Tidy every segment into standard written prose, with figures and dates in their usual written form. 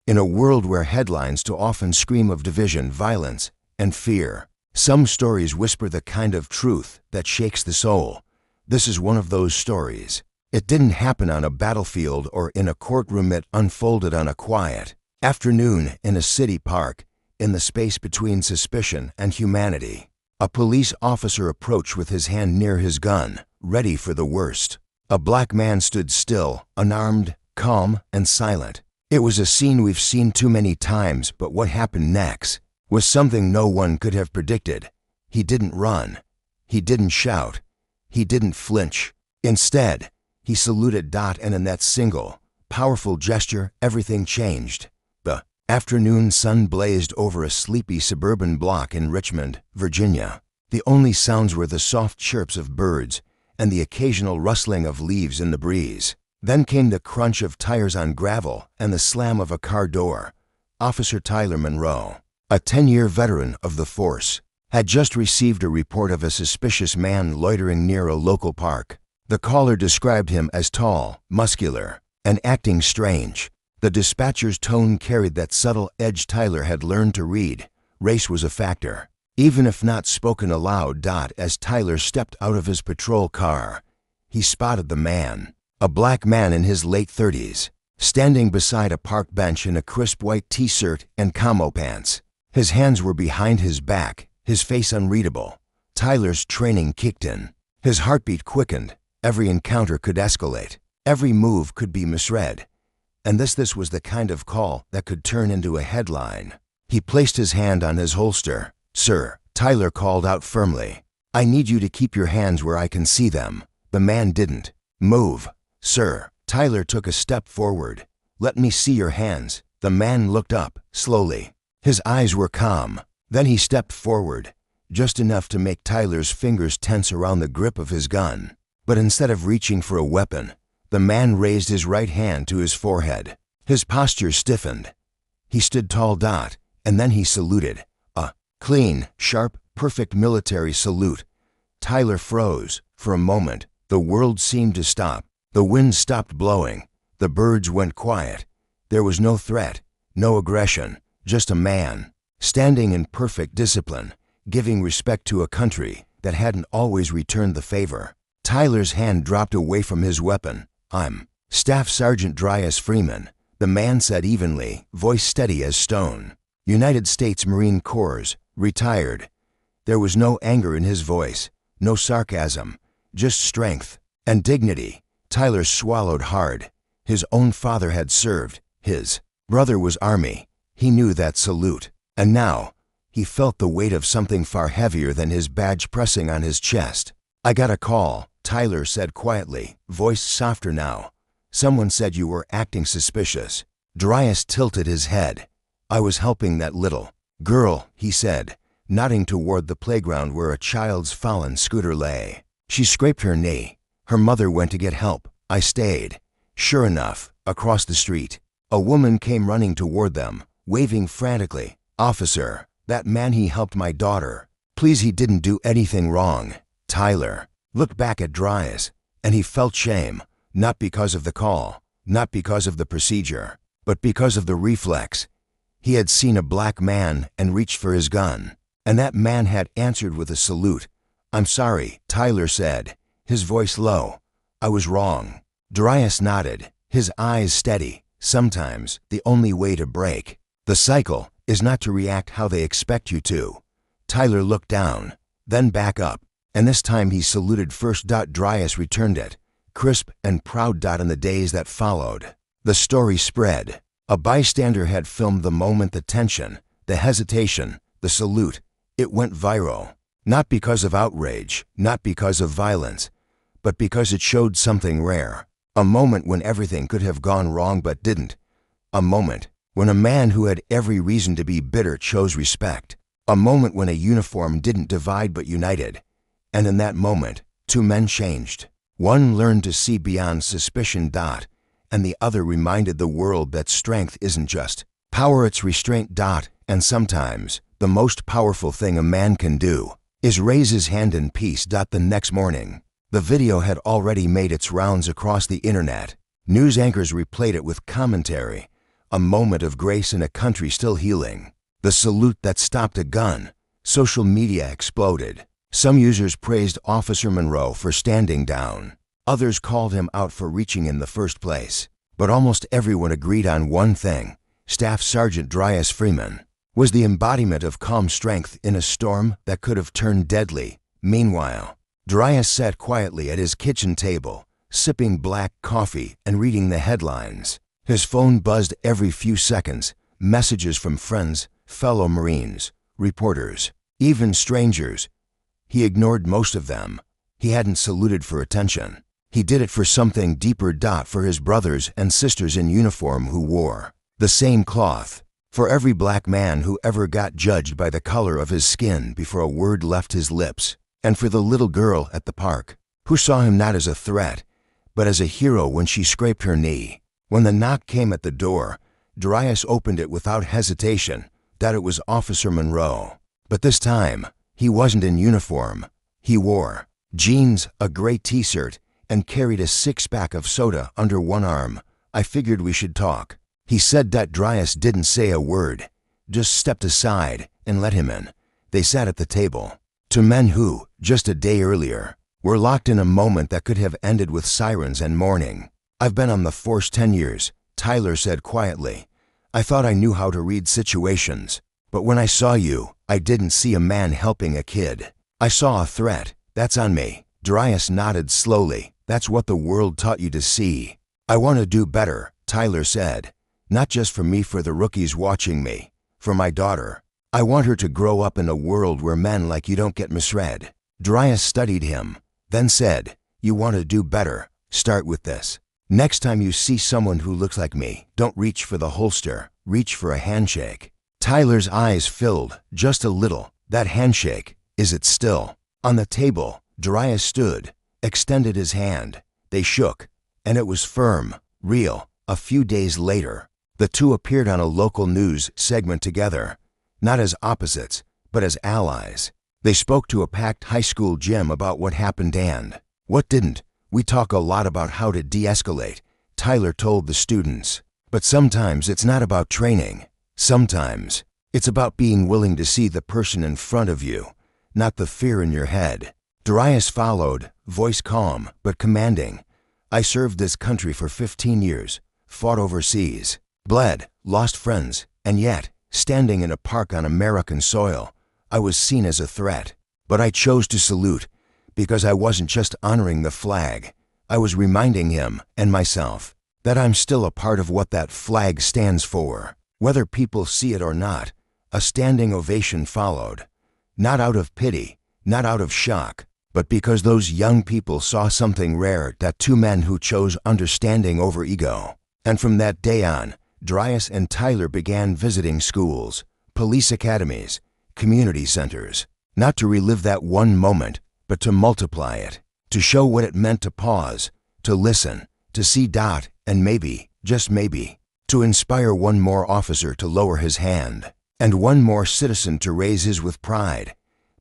In a world where headlines too often scream of division, violence, and fear, some stories whisper the kind of truth that shakes the soul. This is one of those stories. It didn't happen on a battlefield or in a courtroom. It unfolded on a quiet afternoon in a city park, in the space between suspicion and humanity. A police officer approached with his hand near his gun, ready for the worst. A black man stood still, unarmed, calm, and silent. It was a scene we've seen too many times, but what happened next was something no one could have predicted. He didn't run. He didn't shout. He didn't flinch. Instead, he saluted. And in that single, powerful gesture, everything changed. The afternoon sun blazed over a sleepy suburban block in Richmond, Virginia. The only sounds were the soft chirps of birds and the occasional rustling of leaves in the breeze. Then came the crunch of tires on gravel and the slam of a car door. Officer Tyler Monroe, a 10-year veteran of the force, had just received a report of a suspicious man loitering near a local park. The caller described him as tall, muscular, and acting strange. The dispatcher's tone carried that subtle edge Tyler had learned to read. Race was a factor, even if not spoken aloud. As Tyler stepped out of his patrol car, he spotted the man. A black man in his late 30s, standing beside a park bench in a crisp white t-shirt and camo pants. His hands were behind his back, his face unreadable. Tyler's training kicked in. His heartbeat quickened. Every encounter could escalate. Every move could be misread. And this was the kind of call that could turn into a headline. He placed his hand on his holster. "Sir," Tyler called out firmly, "I need you to keep your hands where I can see them." The man didn't move. "Sir." Tyler took a step forward. "Let me see your hands." The man looked up, slowly. His eyes were calm. Then he stepped forward, just enough to make Tyler's fingers tense around the grip of his gun. But instead of reaching for a weapon, the man raised his right hand to his forehead. His posture stiffened. He stood tall. And then he saluted. A clean, sharp, perfect military salute. Tyler froze. For a moment, the world seemed to stop. The wind stopped blowing. The birds went quiet. There was no threat, no aggression, just a man, standing in perfect discipline, giving respect to a country that hadn't always returned the favor. Tyler's hand dropped away from his weapon. "I'm Staff Sergeant Dryas Freeman," the man said evenly, voice steady as stone. "United States Marine Corps, retired." There was no anger in his voice, no sarcasm, just strength and dignity. Tyler swallowed hard. His own father had served. His brother was Army. He knew that salute. And now, he felt the weight of something far heavier than his badge pressing on his chest. "I got a call," Tyler said quietly, voice softer now. "Someone said you were acting suspicious." Dryas tilted his head. "I was helping that little girl," he said, nodding toward the playground where a child's fallen scooter lay. "She scraped her knee. Her mother went to get help. I stayed." Sure enough, across the street, a woman came running toward them, waving frantically. "Officer, that man, he helped my daughter. Please, he didn't do anything wrong." Tyler looked back at Dryas, and he felt shame, not because of the call, not because of the procedure, but because of the reflex. He had seen a black man and reached for his gun, and that man had answered with a salute. "I'm sorry," Tyler said, his voice low. "I was wrong." Dryas nodded, his eyes steady. Sometimes the only way to break the cycle is not to react how they expect you to. Tyler looked down, then back up, and this time he saluted first. Dryas returned it, crisp and proud. In the days that followed, the story spread. A bystander had filmed the moment, the tension, the hesitation, the salute. It went viral. Not because of outrage, not because of violence, but because it showed something rare. A moment when everything could have gone wrong but didn't. A moment when a man who had every reason to be bitter chose respect. A moment when a uniform didn't divide but united. And in that moment, two men changed. One learned to see beyond suspicion. And the other reminded the world that strength isn't just power, it's restraint. And sometimes, the most powerful thing a man can do is raise his hand in peace. The next morning, the video had already made its rounds across the internet. News anchors replayed it with commentary. A moment of grace in a country still healing. The salute that stopped a gun. Social media exploded. Some users praised Officer Monroe for standing down. Others called him out for reaching in the first place. But almost everyone agreed on one thing. Staff Sergeant Dryas Freeman was the embodiment of calm strength in a storm that could have turned deadly. Meanwhile, Dryas sat quietly at his kitchen table, sipping black coffee and reading the headlines. His phone buzzed every few seconds, messages from friends, fellow Marines, reporters, even strangers. He ignored most of them. He hadn't saluted for attention. He did it for something deeper. For his brothers and sisters in uniform who wore the same cloth. For every black man who ever got judged by the color of his skin before a word left his lips. And for the little girl at the park, who saw him not as a threat, but as a hero when she scraped her knee. When the knock came at the door, Dryas opened it without hesitation. That it was Officer Monroe. But this time, he wasn't in uniform. He wore jeans, a gray t-shirt, and carried a six-pack of soda under one arm. I figured we should talk. He said that. Dryas didn't say a word, just stepped aside and let him in. They sat at the table. Two men who, just a day earlier, were locked in a moment that could have ended with sirens and mourning. I've been on the force 10 years, Tyler said quietly. I thought I knew how to read situations. But when I saw you, I didn't see a man helping a kid. I saw a threat. That's on me. Dryas nodded slowly. That's what the world taught you to see. I want to do better, Tyler said. Not just for me, for the rookies watching me. For my daughter. I want her to grow up in a world where men like you don't get misread. Dryas studied him, then said, you want to do better? Start with this. Next time you see someone who looks like me, don't reach for the holster, reach for a handshake. Tyler's eyes filled, just a little. That handshake, is it still? On the table, Dryas stood, extended his hand. They shook, and it was firm, real. A few days later, the two appeared on a local news segment together, not as opposites, but as allies. They spoke to a packed high school gym about what happened and what didn't. We talk a lot about how to de-escalate, Tyler told the students. But sometimes it's not about training. Sometimes it's about being willing to see the person in front of you, not the fear in your head. Dryas followed, voice calm but commanding. I served this country for 15 years, fought overseas, bled, lost friends, and yet, standing in a park on American soil, I was seen as a threat. But I chose to salute, because I wasn't just honoring the flag. I was reminding him, and myself, that I'm still a part of what that flag stands for. Whether people see it or not, a standing ovation followed. Not out of pity, not out of shock, but because those young people saw something rare, that two men who chose understanding over ego. And from that day on, Dryas and Tyler began visiting schools, police academies, community centers, not to relive that one moment, but to multiply it, to show what it meant to pause, to listen, to see and maybe, just maybe, to inspire one more officer to lower his hand, and one more citizen to raise his with pride.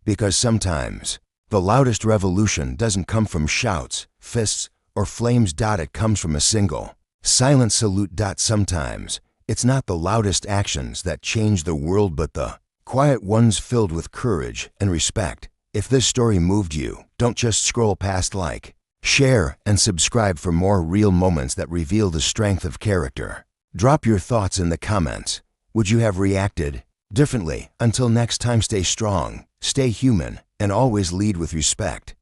Because sometimes, the loudest revolution doesn't come from shouts, fists, or flames. It comes from a single, silent salute. Sometimes, it's not the loudest actions that change the world, but the quiet ones filled with courage and respect. If this story moved you, don't just scroll past. Like, share, and subscribe for more real moments that reveal the strength of character. Drop your thoughts in the comments. Would you have reacted differently? Until next time, stay strong, stay human, and always lead with respect.